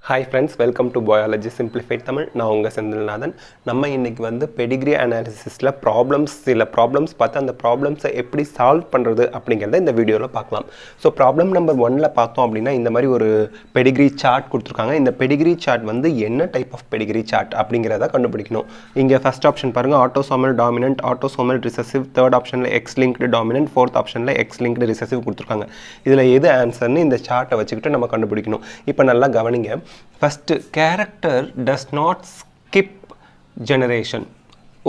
Hi friends, welcome to Biology Simplified Tamil. நான் உங்க செந்தில்நாதன். நம்ம இன்னைக்கு வந்து பெடிகிரி அனாலிசிஸ்ல சில ப்ராப்ளம்ஸ் பார்த்து அந்த ப்ராப்ளம்ஸை எப்படி சால்வ் பண்றது அப்படிங்கறத இந்த வீடியோல பார்க்கலாம். ஸோ ப்ராப்ளம் நம்பர் 1ல பார்த்தோம் அப்படின்னா இந்த மாதிரி ஒரு பெடிகிரி சார்ட் கொடுத்துருக்காங்க. இந்த பெடிகிரி சார்ட் வந்து என்ன டைப் ஆஃப் பெடிகிரி சார்ட் அப்படிங்கறத கண்டுபிடிக்கணும். இங்க ஃபர்ஸ்ட் ஆப்ஷன் பாருங்க, autosomal dominant, autosomal recessive, third ஆப்ஷன்ல எக்ஸ் லிங்க்டு டாமினன்ட், ஃபோர்த் ஆப்ஷன்ல எக்ஸ் லிங்க்டு ரிசெசிவ் கொடுத்துருக்காங்க. இதுல எது ஆன்சர்னு இந்த சார்ட்டை வச்சுக்கிட்டு நம்ம கண்டுபிடிக்கணும். இப்போ நல்லா கவனிங்க. First, character does not skip generation.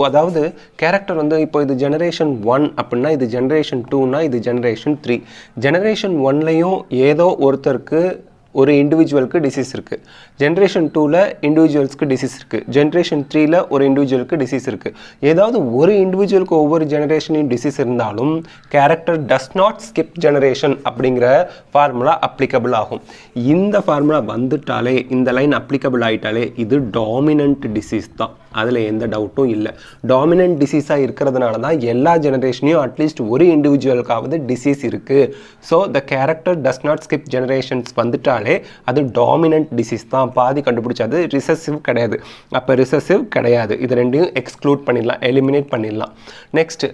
அதாவது கேரக்டர் வந்து இப்போ இது ஜெனரேஷன் 1 அப்படின்னா இது ஜெனரேஷன் 2னா இது ஜெனரேஷன் 3. ஜெனரேஷன் 1லையும் ஏதோ ஒருத்தருக்கு ஒரு இண்டிவிஜுவலுக்கு டிசீஸ் இருக்குது. ஜென்ரேஷன் 2ல இண்டிவிஜுவல்ஸ்க்கு டிசீஸ் இருக்குது. ஜென்ரேஷன் 3ல ஒரு இண்டிவிஜுவலுக்கு டிசீஸ் இருக்குது. ஏதாவது ஒரு இண்டிவிஜுவலுக்கு ஒவ்வொரு ஜெனரேஷனையும் டிசீஸ் இருந்தாலும் character does not skip generation அப்படிங்கிற ஃபார்முலா அப்ளிகபிள் ஆகும். இந்த ஃபார்முலா வந்துட்டாலே, இந்த லைன் அப்ளிகபிள் ஆகிட்டாலே இது டாமினன்ட் டிசீஸ் தான். அதில் எந்த டவுட்டும் இல்லை. டாமினன்ட் டிசீஸாக இருக்கிறதுனால தான் எல்லா ஜெனரேஷனையும் அட்லீஸ்ட் ஒரு இண்டிவிஜுவலுக்காவது டிசீஸ் இருக்குது. So the character does not skip generations வந்துட்டாலே அது டாமினன்ட் டிசீஸ் தான். பாதி கண்டுபிடிச்சது ரிசெசிவ் கிடையாது. அப்போ ரிசெசிவ் கிடையாது. இது ரெண்டையும் எக்ஸ்க்ளூட் பண்ணிடலாம், எலிமினேட் பண்ணிடலாம். Next,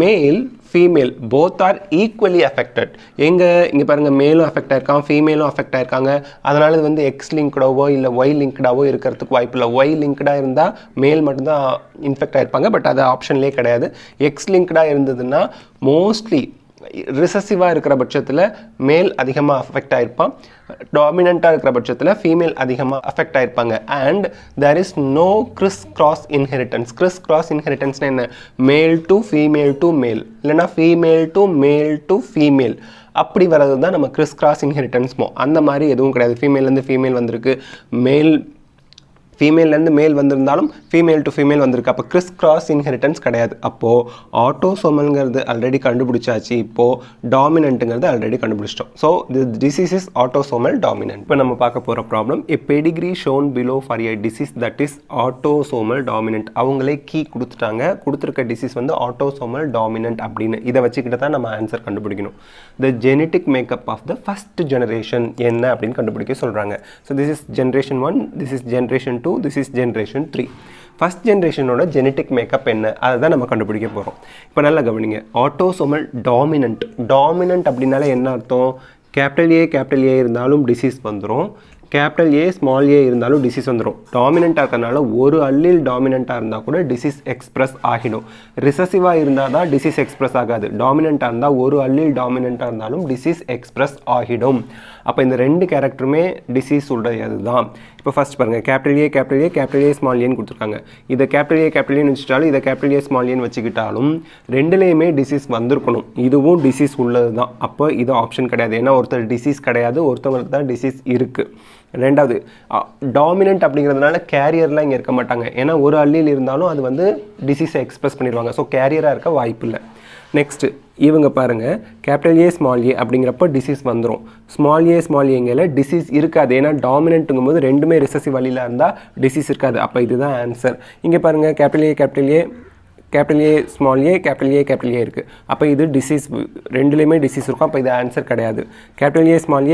male female both are equally affected. இங்கே பாருங்கள், மேலும் அஃபெக்ட் ஆயிருக்காங்க, ஃபீமேலும் அஃபெக்ட் ஆயிருக்காங்க. அதனால இது வந்து எக்ஸ் லிங்க்டாவோ இல்லை ஒய் லிங்க்டாவோ இருக்கிறதுக்கு வாய்ப்பு இல்லை. ஒய் லிங்க்டாக இருந்தால் மேல் மட்டும்தான் இன்ஃபெக்ட் ஆயிருப்பாங்க, பட் அது ஆப்ஷன்லேயே கிடையாது. எக்ஸ் லிங்க்டாக இருந்ததுன்னா மோஸ்ட்லி ரிசசிவாக இருக்கிற பட்சத்தில் மேல் அதிகமாக அஃபெக்ட் ஆகிருப்பான், டாமினண்ட்டாக இருக்கிற பட்சத்தில் ஃபீமேல் அதிகமாக அஃபெக்ட் ஆகிருப்பாங்க. And there is no criss cross inheritance. Criss cross இன்ஹெரிட்டன்ஸ்னால் என்ன? Male to female to male, இல்லைனா female to male to female, அப்படி வர்றது தான் நம்ம கிறிஸ் கிராஸ் இன்ஹெரிட்டன்ஸ்மோ. அந்த மாதிரி எதுவும் கிடையாது. ஃபீமேல்லேருந்து ஃபீமேல் வந்திருக்கு, ஃபீமேல்லேருந்து மேல் வந்திருந்தாலும் ஃபீமேல் டு ஃபீமேல் வந்திருக்கு. அப்போ கிறிஸ் கிராஸ் இன்ஹெரிட்டன்ஸ் கிடையாது. அப்போது ஆட்டோசோமல்ங்கிறது ஆல்ரெடி கண்டுபிடிச்சாச்சு, இப்போது டாமினண்ட்டுங்கிறது ஆல்ரெடி கண்டுபிடிச்சிட்டோம். So disease is autosomal dominant. இப்போ நம்ம பார்க்க போகிற problem, a Pedigree shown below for a disease that is autosomal dominant. அவங்களே கீ கொடுத்துட்டாங்க, கொடுத்துருக்க டிசீஸ் வந்து ஆட்டோசோமல் டாமினன்ட் அப்படின்னு. இதை வச்சுக்கிட்டு தான் நம்ம ஆன்சர் கண்டுபிடிக்கணும். The genetic makeup of the first generation என்ன அப்படின்னு கண்டுபிடிக்க சொல்கிறாங்க. So this is generation 1, this is generation 2, this is generation 3. First ஜென்ரேஷனோட ஜெனட்டிக் மேக்கப் என்ன, அதை தான் நம்ம கண்டுபிடிக்க போகிறோம். இப்போ நல்லா கவனிங்க. ஆட்டோசோமல் டாமினன்ட் அப்படின்னாலே என்ன அர்த்தம்? கேபிட்டல் ஏ இருந்தாலும் டிசீஸ் வந்துடும், கேபிட்டல் ஏ ஸ்மால் ஏ இருந்தாலும் டிசீஸ் வந்துடும். டாமினண்ட்டாக இருக்கிறதுனால ஒரு அல்லீல் டாமினண்ட்டாக இருந்தால் கூட டிசீஸ் எக்ஸ்பிரஸ் ஆகிடும். ரிசசிவாக இருந்தால் தான் டிசீஸ் எக்ஸ்பிரஸ் ஆகாது. டாமினண்ட்டாக இருந்தால் ஒரு அல்லீல் டாமினண்ட்டாக இருந்தாலும் டிசீஸ் எக்ஸ்பிரஸ் ஆகிடும். அப்போ இந்த ரெண்டு கேரக்டருமே டிசீஸ் உடையது தான். இப்போ ஃபர்ஸ்ட் பாருங்கள், கேபிட்டல் ஏ ஸ்மால் ஏன்னு கொடுத்துருக்காங்க. இதை கேபிட்டல் ஏன்னு வச்சுட்டாலும் இதை கேபிட்டல் ஏ ஸ்மால் ஏன்னு வச்சுக்கிட்டாலும் ரெண்டுலேயுமே டிசீஸ் வந்திருக்கணும். இதுவும் டிசீஸ் உள்ளது தான். அப்போ இது ஆப்ஷன் கிடையாது. ஏன்னா ஒருத்தர் டிசீஸ் கிடையாது, ஒருத்தவங்களுக்கு தான் டிசீஸ் இருக்குது. ரெண்டாவது, டாமினன்ட் அப்படிங்கிறதுனால கேரியர்லாம் இங்கே இருக்க மாட்டாங்க. ஏன்னா ஒரு அல்லீல் இருந்தாலும் அது வந்து டிசீஸை எக்ஸ்பிரஸ் பண்ணிடுவாங்க. ஸோ கேரியராக இருக்க வாய்ப்பு இல்லை. நெக்ஸ்ட்டு இவங்க பாருங்கள், கேபிட்டல் ஏ ஸ்மால் ஏ அப்படிங்கிறப்ப டிசீஸ் வந்துடும். ஸ்மால் ஏங்கில் டிசீஸ் இருக்காது. ஏன்னா டாமினன்ட்டுங்கும் போது ரெண்டுமே ரிசசிவ் வழியில் இருந்தால் டிசீஸ் இருக்காது. அப்போ இதுதான் ஆன்சர். இங்கே பாருங்கள், கேபிட்டல் ஏ ஸ்மால் ஏ இருக்குது. அப்போ இது டிசீஸ், ரெண்டுலேயுமே டிசீஸ் இருக்கும். அப்போ இது ஆன்சர் கிடையாது. கேபிட்டல் ஏ ஸ்மால்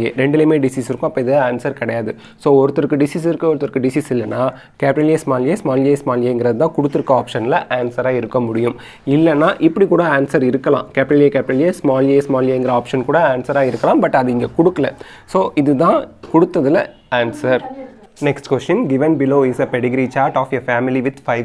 ஏ ரெண்டுலேயுமே டிசீஸ் இருக்கும். அப்போ இது ஆன்சர் கிடையாது. ஸோ ஒருத்தருக்கு டிசீஸ் இருக்குது, ஒருத்தருக்கு டிசீஸ் இல்லைன்னா கேபிட்டல் ஏ ஸ்மால் ஏங்கிறது தான் கொடுத்துருக்க ஆப்ஷனில் ஆன்சராக இருக்க முடியும். இல்லைனா இப்படி கூட ஆன்சர் இருக்கலாம். கேபிட்டல் ஏ ஸ்மால் ஏங்கிற ஆப்ஷன் கூட ஆன்சராக இருக்கலாம். பட் அது இங்கே கொடுக்கல. ஸோ இதுதான் கொடுத்ததில் answer. Next question, given below is a pedigree chart of a family with 5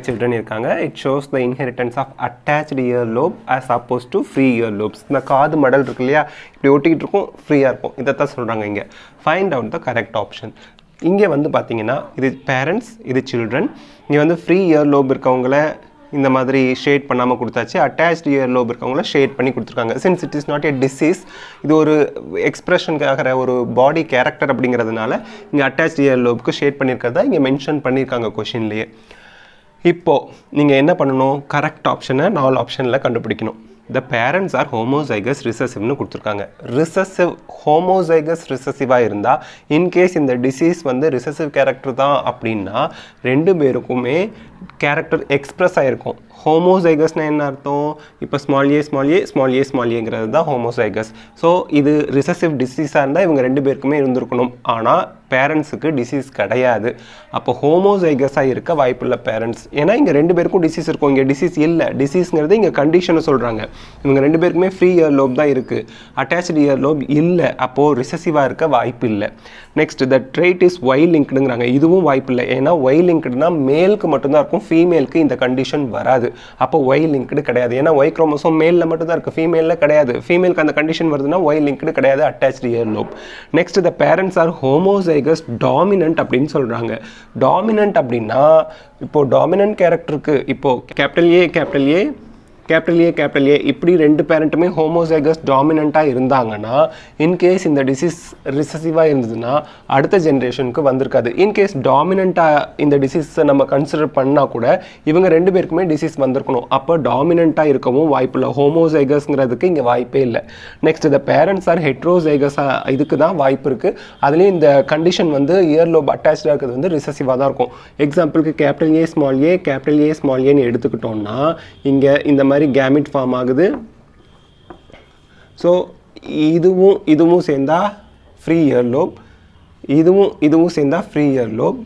children இருக்காங்க. It shows the inheritance of attached earlobe as opposed to free earlobes. இந்த காது மடல் இருக்கு இல்லையா, இப்படி ஒட்டிக்கிட்டு இருக்கும், ஃப்ரீயாக இருக்கும். இதைத்தான் சொல்கிறாங்க இங்கே. Find out the correct option. இங்கே வந்து பார்த்தீங்கன்னா இது பேரண்ட்ஸ், இது சில்ட்ரன். இங்கே வந்து ஃப்ரீ இயர்லோப் இருக்கவங்கள இந்த மாதிரி ஷேட் பண்ணாமல் கொடுத்தாச்சு. அட்டாச்ட் இயர்லோப் இருக்கவங்கள ஷேட் பண்ணி கொடுத்துருக்காங்க. Since it is not a disease, இது ஒரு எக்ஸ்பிரஷனுக்காகிற ஒரு பாடி கேரக்டர் அப்படிங்கிறதுனால இங்கே அட்டாச்ட் இயர்லோபுக்கு ஷேட் பண்ணியிருக்கிறதா இங்கே மென்ஷன் பண்ணியிருக்காங்க கொஷின்லேயே. இப்போது நீங்கள் என்ன பண்ணணும்? கரெக்ட் ஆப்ஷனை 4 ஆப்ஷனில் கண்டுபிடிக்கணும். The parents are homozygous recessiveனு கொடுத்துருக்காங்க. homozygous recessive-ஆக இருந்தால் இன்கேஸ் இந்த டிசீஸ் வந்து ரிசசிவ் கேரக்டர் தான் அப்படின்னா ரெண்டு பேருக்குமே கேரக்டர் எக்ஸ்பிரஸ் ஆகிருக்கும். ஹோமோசைகஸ்னால் என்ன அர்த்தம்? இப்போ ஸ்மால் ஏங்கிறது தான் ஹோமோசைகஸ். ஸோ இது ரிசசிவ் டிசீஸாக இருந்தால் இவங்க 2 பேருக்குமே இருந்திருக்கணும். ஆனால் பேரண்ட்ஸுக்கு டிசீஸ் கிடையாது. அப்போ ஹோமோசைகஸாக இருக்க வாய்ப்புள்ள பேரண்ட்ஸ். ஏன்னா இங்கே 2 பேருக்கும் டிசீஸ் இருக்கும், இங்கே டிசீஸ் இல்லை. டிசீஸ்ங்கிறது இங்கே கண்டிஷனை சொல்கிறாங்க. இவங்க 2 பேருக்குமே ஃப்ரீ இயர் லோப் தான் இருக்குது, அட்டாச்டு இயர் லோப் இல்லை. அப்போது ரிசசிவாக இருக்க வாய்ப்பு இல்லை. Next the trait is Y லிங்க்டுங்கிறாங்க. இதுவும் வாய்ப்பு இல்லை. ஏன்னா ஒய் லிங்க்டுனா மேலுக்கு மட்டும்தான் இருக்கும், ஃபீமேலுக்கு இந்த கண்டிஷன் வராது. அப்போ ஒய் லிங்க்டு கிடையாது. ஏன்னா ஒய் குரோமோசோம் மேலில் மட்டும்தான் இருக்குது, ஃபீமேலில் கிடையாது. ஃபீமேலுக்கு அந்த கண்டிஷன் வருதுன்னா ஒய் லிங்க்டு கிடையாது, attached ear lobe. Next the parents are homozygous dominant அப்படின்னு சொல்கிறாங்க. டாமினன்ட் அப்படின்னா இப்போ டாமினன்ட் கேரக்டருக்கு இப்போ கேபிட்டல் ஏ இப்படி 2 பேரண்ட்டுமே ஹோமோசைகஸ் டாமினண்ட்டாக இருந்தாங்கன்னா, இன்கேஸ் இந்த டிசீஸ் ரிசசிவாக இருந்ததுன்னா அடுத்த ஜென்ரேஷனுக்கு வந்திருக்காது. இன்கேஸ் டாமினண்ட்டாக இந்த டிசீஸை நம்ம கன்சிடர் பண்ணால் கூட இவங்க 2 பேருக்குமே டிசீஸ் வந்திருக்கணும். அப்போ டாமினண்ட்டாக இருக்கவும் வாய்ப்பு இல்லை, ஹோமோசைகஸ்ங்கிறதுக்கு இங்கே வாய்ப்பே இல்லை. நெக்ஸ்ட் த பேரண்ட்ஸ் ஆர் ஹெட்ரோசைகஸாக, இதுக்கு தான் வாய்ப்பு இருக்குது. அதுலேயும் இந்த கண்டிஷன் வந்து இயர் லோப் அட்டாச்சாக இருக்கிறது வந்து ரிசசிவாக தான் இருக்கும். எக்ஸாம்பிளுக்கு கேபிட்டல் ஏ ஸ்மால் ஏன்னு எடுத்துக்கிட்டோம்னா இங்கே இந்த மாதிரி கேமிட் ஃபார்ம் ஆகுது. ஸோ இதுவும் சேர்ந்தா ஃப்ரீ இயர் லோப், இதுவும் சேர்ந்தா ஃப்ரீ இயர் லோப்,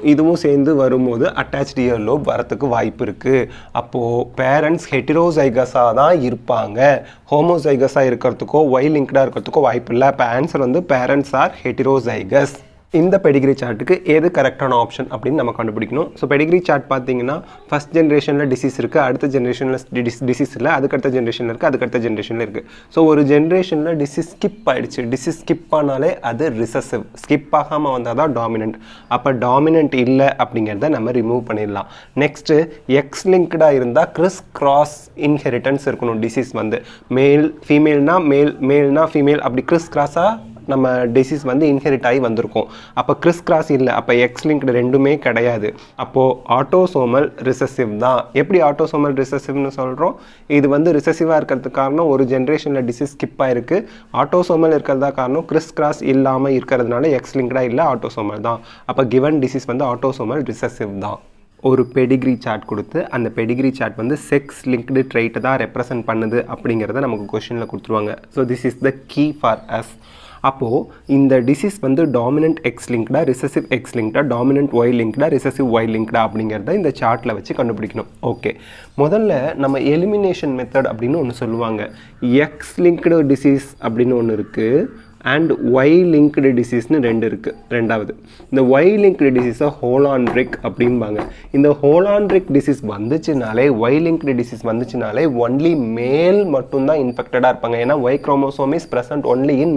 இதுவும் சேர்ந்து வரும்போது அட்டாச்டு இயர் லோப் வரத்துக்கு வாய்ப்பு இருக்குது. அப்போது பேரண்ட்ஸ் ஹெட்டிரோசைகஸாக தான் இருப்பாங்க, ஹோமோசைகஸாக இருக்கிறதுக்கோ ஒய் லிங்க்டாக இருக்கிறதுக்கோ வாய்ப்பு இல்லை. அப்போ ஆன்சர் வந்து பேரண்ட்ஸ் ஆர் ஹெட்டிரோசைகஸ். இந்த பெடிகிரி சார்ட்டுக்கு எது கரெக்டான ஆப்ஷன் அப்படின்னு நம்ம கண்டுபிடிக்கணும். ஸோ பெடிகிரி சார்ட் பார்த்தீங்கன்னா ஃபஸ்ட் ஜென்ரேஷனில் டிசீஸ் இருக்குது, அடுத்த ஜென்ரேஷனில் டிசீஸ் இல்லை, அதுக்கடுத்த ஜென்ரேஷனில் இருக்குது, அதுக்கடுத்த ஜென்ரேஷனில் இருக்குது. ஸோ ஒரு ஜென்ரேஷனில் டிசீஸ் ஸ்கிப் ஆகிடுச்சு. டிசீஸ் ஸ்கிப் ஆனாலே அது ரிசசிவ், ஸ்கிப் ஆகாமல் வந்தால் தான் டாமினன்ட். அப்போ டாமினன்ட் இல்லை அப்படிங்கிறத நம்ம ரிமூவ் பண்ணிடலாம். நெக்ஸ்ட்டு எக்ஸ் லிங்க்டாக இருந்தால் கிறிஸ் கிராஸ் இன்ஹெரிட்டன்ஸ் இருக்கணும். டிசீஸ் வந்து ஃபீமேல்னா ஃபீமேல் அப்படி கிறிஸ் கிராஸாக நம்ம டிசீஸ் வந்து இன்ஹெரிட் ஆகி வந்திருக்கோம். அப்போ கிறிஸ் கிராஸ் இல்லை, அப்போ எக்ஸ் லிங்க்டு 2மே கிடையாது. அப்போது ஆட்டோசோமல் ரிசசிவ் தான். எப்படி ஆட்டோசோமல் ரிசசிவ்னு சொல்கிறோம்? இது வந்து ரிசசிவாக இருக்கிறதுக்கு காரணம் ஒரு ஜென்ரேஷனில் டிசீஸ் ஸ்கிப் ஆகிருக்கு. ஆட்டோசோமல் இருக்கிறதா காரணம் கிறிஸ் கிராஸ் இல்லாமல் இருக்கிறதுனால எக்ஸ் லிங்க்டாக இல்லை, ஆட்டோசோமல் தான். அப்போ கிவன் டிசீஸ் வந்து ஆட்டோசோமல் ரிசசிவ் தான். ஒரு பெடிகிரி சார்ட் கொடுத்து அந்த பெடிகிரி சார்ட் வந்து செக்ஸ் லிங்க்டு ட்ரைட்டை தான் ரெப்ரசன்ட் பண்ணுது அப்படிங்கிறத நமக்கு கொஷனில் கொடுத்துருவாங்க. So this is the key for us. அப்போது இந்த டிசீஸ் வந்து டாமினன்ட் எக்ஸ் லிங்க்டா, ரிசசிவ் எக்ஸ் லிங்க்டா, டாமினன்ட் ஒய் லிங்க்டா, ரிசசிவ் ஒய் லிங்க்டா அப்படிங்கிறத இந்த சார்ட்டில் வச்சு கண்டுபிடிக்கணும். ஓகே, முதல்ல நம்ம எலிமினேஷன் மெத்தட் அப்படின்னு ஒன்று சொல்லுவாங்க. எக்ஸ் லிங்க்டு டிசீஸ் அப்படின்னு ஒன்று இருக்குது, அண்ட் ஒய் லிங்க்டு டிசீஸ்னு 2 இருக்குது. ரெண்டாவது இந்த ஒய் லிங்க்டு டிசீஸை ஹோலாண்ட்ரிக் அப்படின்பாங்க. இந்த ஹோலாண்ட்ரிக் டிசீஸ் வந்துச்சுனாலே, ஒய் லிங்க்டு டிசீஸ் வந்துச்சுனாலே ஒன்லி மேல் மட்டும்தான் இன்ஃபெக்டடாக இருப்பாங்க. ஏன்னா Y chromosome is present only in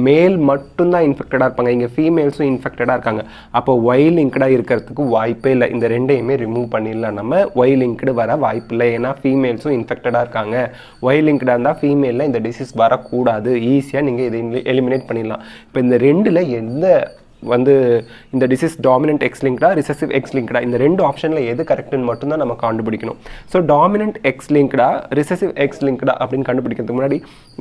male மட்டும்தான் இன்ஃபெக்டடாக இருப்பாங்க. இங்கே ஃபீமேல்ஸும் இன்ஃபெக்டடாக இருக்காங்க. அப்போ ஒய் லிங்க்டாக இருக்கிறதுக்கு வாய்ப்பே இல்லை. இந்த 2ஐயுமே ரிமூவ் பண்ணிடலாம். நம்ம ஒய் லிங்க்டு வர வாய்ப்பு இல்லை, ஏன்னா ஃபீமேல்ஸும் இன்ஃபெக்டடாக இருக்காங்க. ஒய் லிங்க்டாக இருந்தால் ஃபீமேலில் இந்த டிசீஸ் வரக்கூடாது. ஈஸியாக நீங்கள் இதை எலிமினேட் பண்ணிடலாம். இப்போ இந்த 2ல் எந்த வந்து இந்த டிசீஸ் டாமினன்ட் எக்ஸ் லிங்க்டா, ரிசசிவ் எக்ஸ் லிங்க்டா, இந்த 2 ஆப்ஷனில் எது கரெக்டுன்னு மட்டும்தான் நம்ம கண்டுபிடிக்கணும். ஸோ டாமினன்ட் எக்ஸ் லிங்க்டா, ரிசசிவ் எக்ஸ் லிங்க்டா அப்படின்னு கண்டுபிடிக்கிறதுக்கு முன்னாடி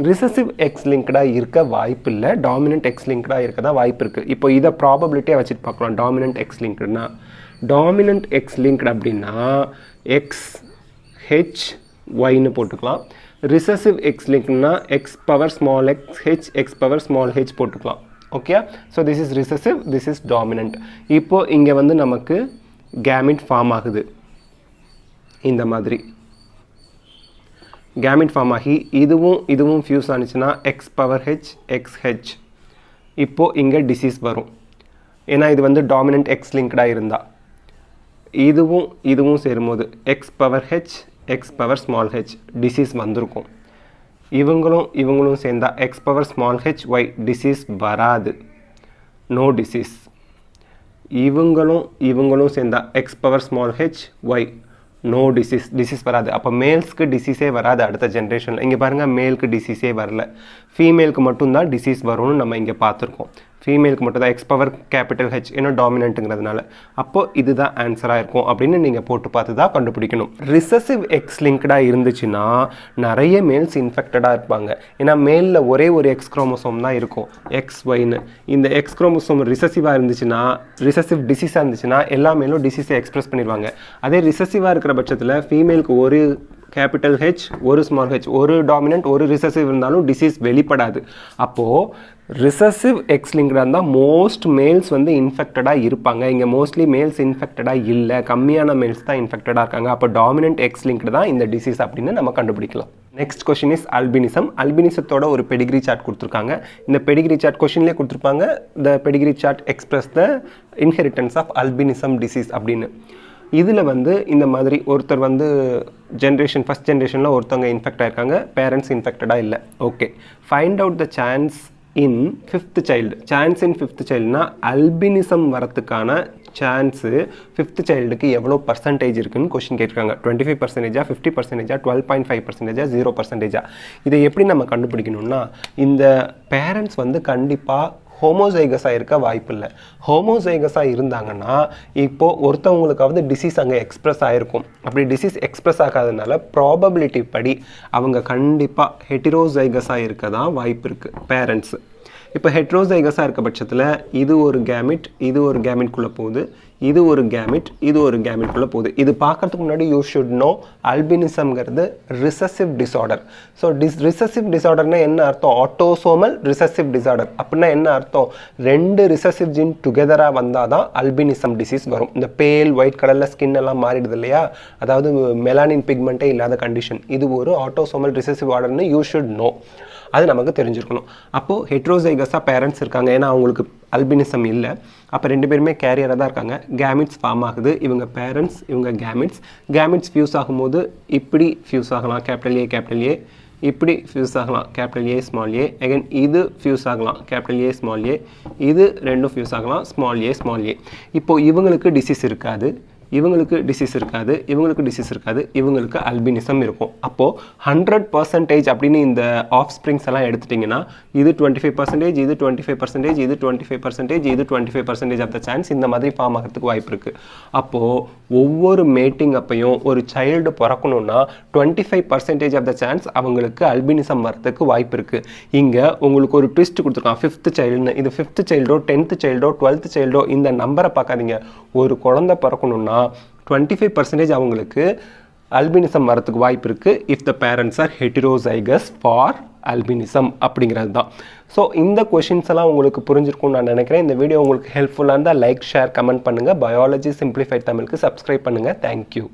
ரிசசிவ் எக்ஸ் லிங்க்டா இருக்க வாய்ப்பு இல்லை, டாமினன்ட் எக்ஸ் லிங்க்டா இருக்க தான் வாய்ப்பு இருக்குது. இப்போ இதை ப்ராபபிலிட்டியாக வச்சுட்டு பார்க்கலாம். டாமினன்ட் எக்ஸ் லிங்க்டுனா, டாமினன்ட் எக்ஸ் லிங்க்டு அப்படின்னா எக்ஸ் ஹெச் ஒய்னு போட்டுக்கலாம். ரிசசிவ் எக்ஸ் லிங்க்னா X power small X H X power small H போட்டுக்கலாம். Okay, so this is recessive, this is dominant. இப்போது இங்கே வந்து நமக்கு கேமிட் ஃபார்ம் ஆகுது. இந்த மாதிரி கேமிட் ஃபார்ம் ஆகி இதுவும் ஃபியூஸ் ஆனிச்சுன்னா X power H X H. இப்போது இங்கே டிசீஸ் வரும். ஏன்னா இது வந்து டாமினன்ட் எக்ஸ் லிங்க்டாக இருந்தால் இதுவும் சேரும்போது X power H X power small H disease வந்திருக்கும். இவங்களும் சேர்ந்தா X power small H Y disease வராது, நோ டிசீஸ். இவங்களும் சேர்ந்தா X power small H Y, no disease வராது. அப்போ மேல்ஸ்க்கு டிசீஸே வராது அடுத்த ஜென்ரேஷனில். இங்கே பாருங்கள், மேலுக்கு டிசீஸே வரல, ஃபீமேலுக்கு மட்டும்தான் டிசீஸ் வரும்னு நம்ம இங்கே பார்த்துருக்கோம். ஃபீமேலுக்கு மட்டும் தான் எக்ஸ் பவர் கேபிட்டல் ஹெச் ஏன்னா டாமினண்ட்டுங்கிறதுனால. அப்போது இதுதான் ஆன்சராக இருக்கும் அப்படின்னு நீங்கள் போட்டு பார்த்து தான் கண்டுபிடிக்கணும். ரிசசிவ் எக்ஸ் லிங்க்டாக இருந்துச்சுன்னா நிறைய மேல்ஸ் இன்ஃபெக்டடாக இருப்பாங்க. ஏன்னா மேலில் ஒரே ஒரு எக்ஸ் குரோமோசோம் தான் இருக்கும், எக்ஸ் ஒய்னு. இந்த எக்ஸ் குரோமோசோம் ரிசசிவாக இருந்துச்சுன்னா, ரிசசிவ் டிசீஸாக இருந்துச்சுன்னா எல்லா மேலும் டிசீஸை எக்ஸ்பிரஸ் பண்ணிடுவாங்க. அதே ரிசசிவாக இருக்கிற பட்சத்தில் ஃபீமேலுக்கு ஒரு கேபிட்டல் ஹெச் ஒரு ஸ்மால் ஹெச், ஒரு டாமினன்ட் ஒரு ரிசசிவ் இருந்தாலும் டிசீஸ் வெளிப்படாது. அப்போது ரிசசிவ் எக்ஸ் லிங்க்டாக இருந்தால் மோஸ்ட் மேல்ஸ் வந்து இன்ஃபெக்டடாக இருப்பாங்க. இங்கே மோஸ்ட்லி மேல்ஸ் இன்ஃபெக்டடாக இல்லை, கம்மியான மேல்ஸ் தான் இன்ஃபெக்டடாக இருக்காங்க. அப்போ டாமினன்ட் எக்ஸ் லிங்க்டு தான் இந்த டிசீஸ் அப்படின்னு நம்ம கண்டுபிடிக்கலாம். Next question is albinism. அல்பினிசத்தோட ஒரு பெடிகிரி சார்ட் கொடுத்துருக்காங்க. இந்த பெடிகிரி சார்ட் கொஷின்லேயே கொடுத்துருப்பாங்க, the pedigree chart express the inheritance of albinism disease அப்படின்னு. இதில் வந்து இந்த மாதிரி ஒருத்தர் வந்து ஃபஸ்ட் ஜென்ரேஷனில் ஒருத்தவங்க இன்ஃபெக்ட் ஆகிருக்காங்க, பேரண்ட்ஸ் இன்ஃபெக்டடாக இல்லை. Okay, find out the chance in 5th child. Chance in 5th சைல்டுனா அல்பினிசம் வரத்துக்கான சான்ஸு 5th சைல்டுக்கு எவ்வளோ பர்சன்டேஜ் இருக்குன்னு கொஷின் கேட்டிருக்காங்க. 25%, 50%, 12.5%, 0%. இதை எப்படி நம்ம கண்டுபிடிக்கணும்னா, இந்த பேரண்ட்ஸ் வந்து கண்டிப்பாக ஹோமோசைகஸாக இருக்க வாய்ப்பு இல்லை. ஹோமோசைகஸாக இருந்தாங்கன்னா இப்போது ஒருத்தவங்களுக்காவது டிசீஸ் அங்கே எக்ஸ்ப்ரெஸ் ஆகிருக்கும். அப்படி டிசீஸ் எக்ஸ்ப்ரெஸ் ஆகாததுனால ப்ராபபிலிட்டி படி அவங்க கண்டிப்பாக ஹெட்டிரோசைகஸாக இருக்க தான் வாய்ப்பு இருக்குது பேரண்ட்ஸு. இப்போ ஹெட்ரோசைகஸாக இருக்க பட்சத்தில் இது ஒரு கேமிட், இது ஒரு கேமிட்குள்ளே போகுது, இது ஒரு கேமிட், இது ஒரு கேமிட்குள்ளே போகுது. இது பார்க்கறதுக்கு முன்னாடி யூ ஷுட் நோ அல்பினிசம்ங்கிறது ரிசசிவ் டிஸார்டர். ஸோ ரிசசிவ் டிஸார்டர்னா என்ன அர்த்தம்? ஆட்டோசோமல் ரிசசிவ் டிஸார்டர் அப்படின்னா என்ன அர்த்தம்? 2 ரிசசிவ் ஜீன் டுகெதராக வந்தால் தான் அல்பினிசம் டிசீஸ் வரும். இந்த பேல் ஒயிட் கலரில் ஸ்கின் எல்லாம் மாறிடுது இல்லையா, அதாவது மெலானின் பிக்மெண்ட்டே இல்லாத கண்டிஷன். இது ஒரு ஆட்டோசோமல் ரிசசிவ் ஆர்டர்னு யூ ஷுட் நோ, அது நமக்கு தெரிஞ்சிருக்கணும். அப்போது ஹெட்ரோசைகஸாக பேரண்ட்ஸ் இருக்காங்க, ஏன்னா அவங்களுக்கு அல்பினிசம் இல்லை. அப்போ 2 பேருமே கேரியராக தான் இருக்காங்க. கேமிட்ஸ் ஃபார்ம் ஆகுது, இவங்க பேரண்ட்ஸ், இவங்க கேமிட்ஸ். கேமிட்ஸ் ஃபியூஸ் ஆகும்போது இப்படி ஃபியூஸ் ஆகலாம், கேபிட்டல் ஏ, இப்படி ஃபியூஸ் ஆகலாம், capital A small A. Again இது ஃபியூஸ் ஆகலாம், கேபிட்டல் ஏ ஸ்மால் ஏ. இது ரெண்டும் ஃபியூஸ் ஆகலாம், ஸ்மால் ஏ. இப்போது இவங்களுக்கு டிசீஸ் இருக்காது, இவங்களுக்கு டிசீஸ் இருக்காது, இவங்களுக்கு டிசீஸ் இருக்காது, இவங்களுக்கு அல்பினிசம் இருக்கும். அப்போது 100% அப்படின்னு இந்த ஆஃப் ஸ்ப்ரிங்ஸ் எல்லாம் எடுத்துட்டிங்கன்னா இது 25%, இது 25%, இது 25%, இது 25% ஆஃப் த சான்ஸ் இந்த மாதிரி ஃபார்ம் ஆகிறதுக்கு வாய்ப்பு இருக்குது. அப்போது ஒவ்வொரு மேட்டிங் அப்பையும் ஒரு சைல்டு பிறக்கணுன்னா 25% ஆஃப் த சான்ஸ் அவங்களுக்கு அல்பினிசம் வரதுக்கு வாய்ப்பு இருக்குது. இங்கே உங்களுக்கு ஒரு ட்விஸ்ட் கொடுத்துருக்கான், 5th சைல்டுன்னு. இது 5th சைல்டோ 10th சைல்டோ 12th சைல்டோ இந்த நம்பரை பார்க்காதீங்க. ஒரு குழந்தை பிறக்கணுன்னா 25% அவங்களுக்கு அல்பினிசம் வரத்துக்கு வாய்ப்பு இருக்குது if the parents are heterozygous for albinism அப்படிங்கிறது தான். ஸோ இந்த கொஷின்ஸ் எல்லாம் உங்களுக்கு புரிஞ்சிருக்கும்னு நான் நினைக்கிறேன். இந்த வீடியோ உங்களுக்கு ஹெல்ப்ஃபுல்லாக இருந்தால் லைக், ஷேர், கமெண்ட் பண்ணுங்கள். பயாலஜி சிம்பிளிஃபைட் தமிழுக்கு சப்ஸ்கிரைப் பண்ணுங்கள். தேங்க்யூ.